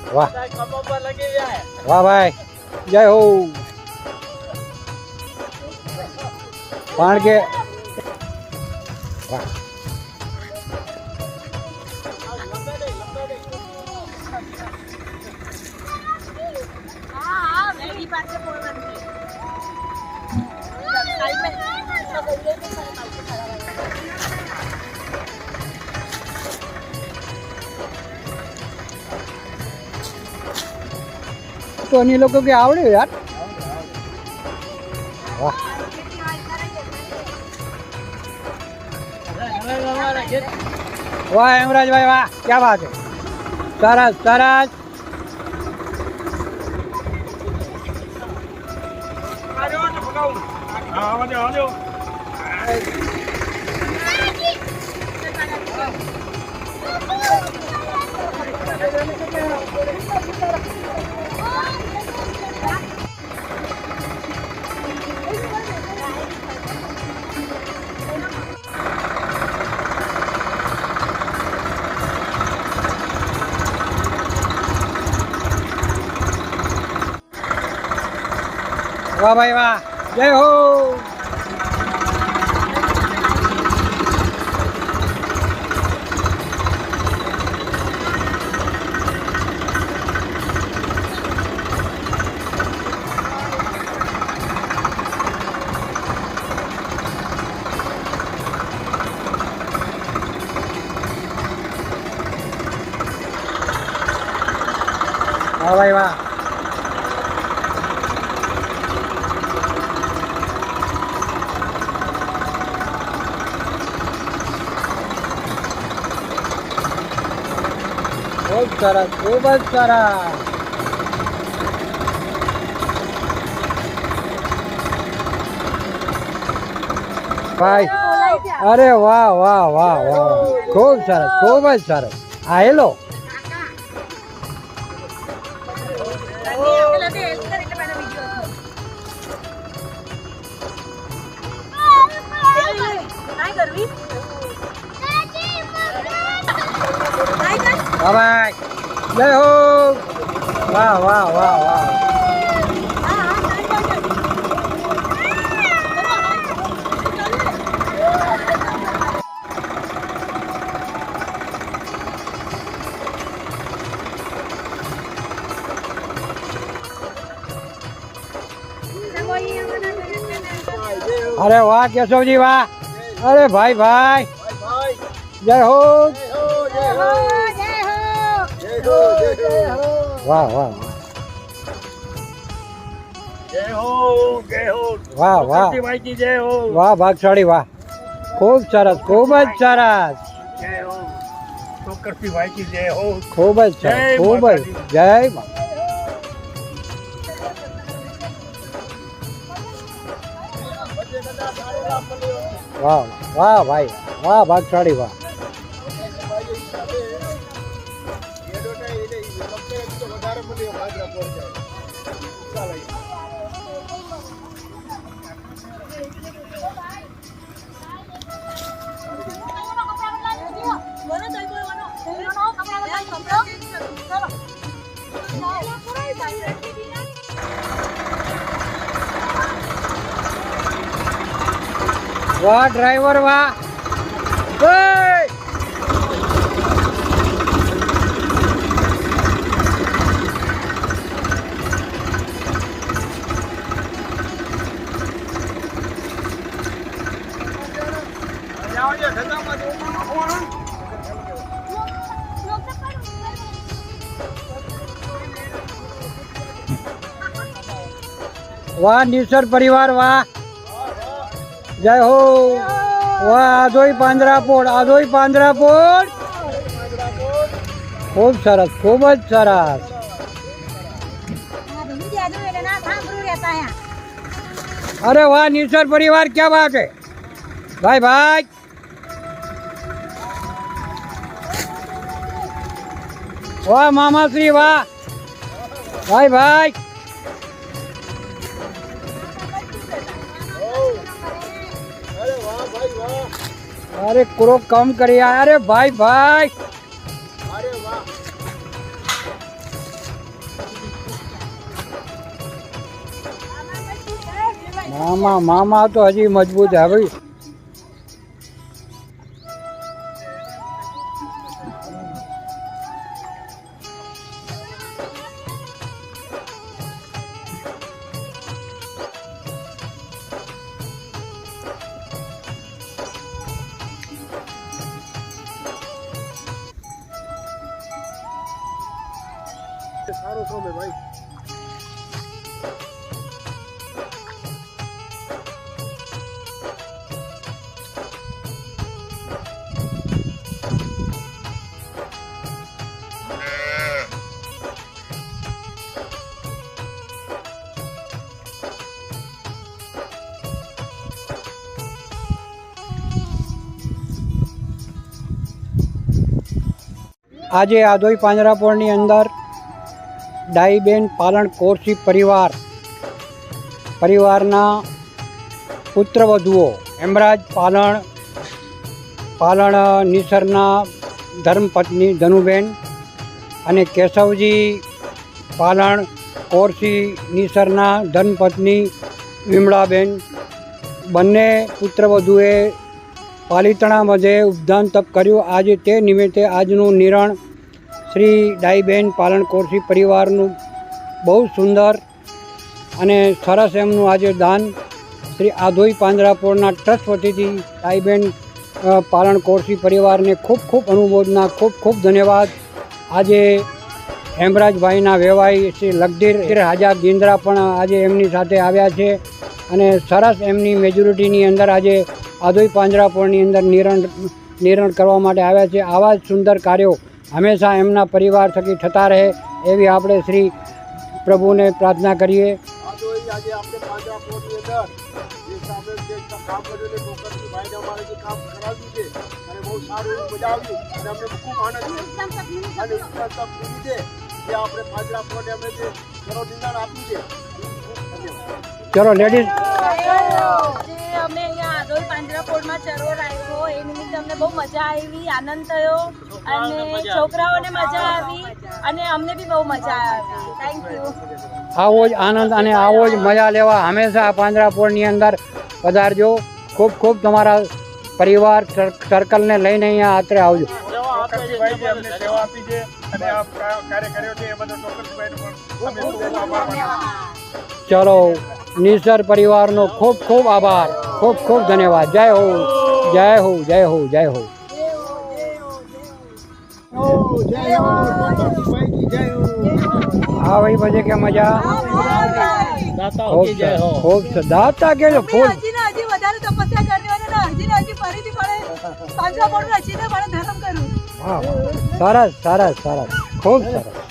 વાહ વાહ ભાઈ જય હો કારણ કે વાહ तो अन्य लोगों के आवड़े यार वाह वाह हेमराज भाई वाह क्या बात है सरस सरस वाह भाई वाह जय हो वाह भाई वाह खूब सरस खूब જ સરસ ભાઈ અરે વાહ વાહ વાહ વાહ ખૂબ સરસ ખૂબ જ સરસ આ હેલો ભાઈ જય હો વાહ વાહ વાહ વાહ अरे वाह केशव जी वाह अरे भाई भाई जय हो वाह वाह जय हो वाह वाह भाई की जय हो वाह भागशाળી वाह खूब सरस खूब જ સરસ जय हो करती भाई की जय हो खूब જ સરસ खूब જ જય માતા वाह वाह भाई वाह भागशाળી वाह वाह ड्राइवर वाह वाह निसर परिवार वाह जय हो वाह आजोई પાંજરાપોળ खूब सरस खूब જ સરસ अरे वाह निसर परिवार, क्या बात है भाई भाई। वाह मामा श्री, वाह भाई भाई। अरे करो कम करिए, अरे भाई भाई। मामा मामा तो हजी मजबूत है भाई। સારો સમય ભાઈ। આજે આધોઈ પાંજરાપોળની અંદર ડાઈબેન પાલણ કોરસી પરિવારના પુત્રવધુઓ હેમરાજ પાલણ નિસરના ધર્મપત્ની ધનુબેન અને કેશવજી પાલણ કોરસી નિસરના ધર્મપત્ની વિમળાબેન, બંને પુત્રવધુએ પાલિતાણા મધ્યે ઉપદાન તપ કર્યું। આજે તે નિમિત્તે આજનું નિરણ શ્રી ડાઈબેન પાલણ કોરસી પરિવારનું બહુ સુંદર અને સરસ એમનું આજે દાન શ્રી આધોઈ પાંજરાપોળના ટ્રસ્ટ વતીથી ડાઈબેન પાલણ કોરસી પરિવારને ખૂબ ખૂબ અનુમોદના, ખૂબ ખૂબ ધન્યવાદ। આજે હેમરાજભાઈના વેવાઈ શ્રી લગધીર હાજા ગિંદ્રા પણ આજે એમની સાથે આવ્યા છે અને સરસ એમની મેજોરિટીની અંદર આજે આધોઈ પાંજરાપોળની અંદર નિરણ કરવા માટે આવ્યા છે। આવા જ સુંદર કાર્યો હંમેશા એમના પરિવાર થકી થતા રહે એવી આપણે શ્રી પ્રભુને પ્રાર્થના કરીએ। આજે આપણે પાંજરાપોળની અંદર જે સામે જે કામ કર્યું છે, ડોકરજી ભાઈને અમારે જે કામ કરાવ્યું છે અને બહુ સારું એવું મજા આવ્યું અને અમને ખૂબ આનંદ છે અને ઉત્સાહ તક લીધી છે જે આપણે પાંજરાપોળને અમે જે ઘરો નિર્માણ આપ્યું છે। ચલો લેડીઝ, અમે અહીંયા આધોઈ પાંજરાપોળમાં ચરો રાખ્યો એ નિમિત્તે અમને બહુ મજા આવી, આનંદ થયો અને છોકરાઓને મજા આવી અને અમને બી બહુ મજા આવી। Thank you. આવો જ આનંદ અને આવો જ મજા લેવા હંમેશા પાંજરાપોળની અંદર પધારજો। ખૂબ ખૂબ તમારા પરિવાર સર્કલને લઈને અહીંયા આત્રે આવજો। ડોકરજીભાઈ અમને સેવા આપી છે અને આ કાર્ય કર્યો છે એ બદલ ડોકરજીભાઈનો પણ અમે ખૂબ આભાર માનીએ। ચલો નિસર પરિવારનો ખૂબ ખૂબ આભાર, ખૂબ ખૂબ ધન્યવાદ। જય હો, જય હો, જય હો, જય હો। हाँ भाई बजे क्या मजा, खूब दाता के जो फूल હજી વધારે તપસ્યા કરવાની અને હજી ફરીથી પડે પાંજરાપોળમાં રચીને મને ધર્મ કરું। સરસ સરસ સરસ, ખૂબ સરસ।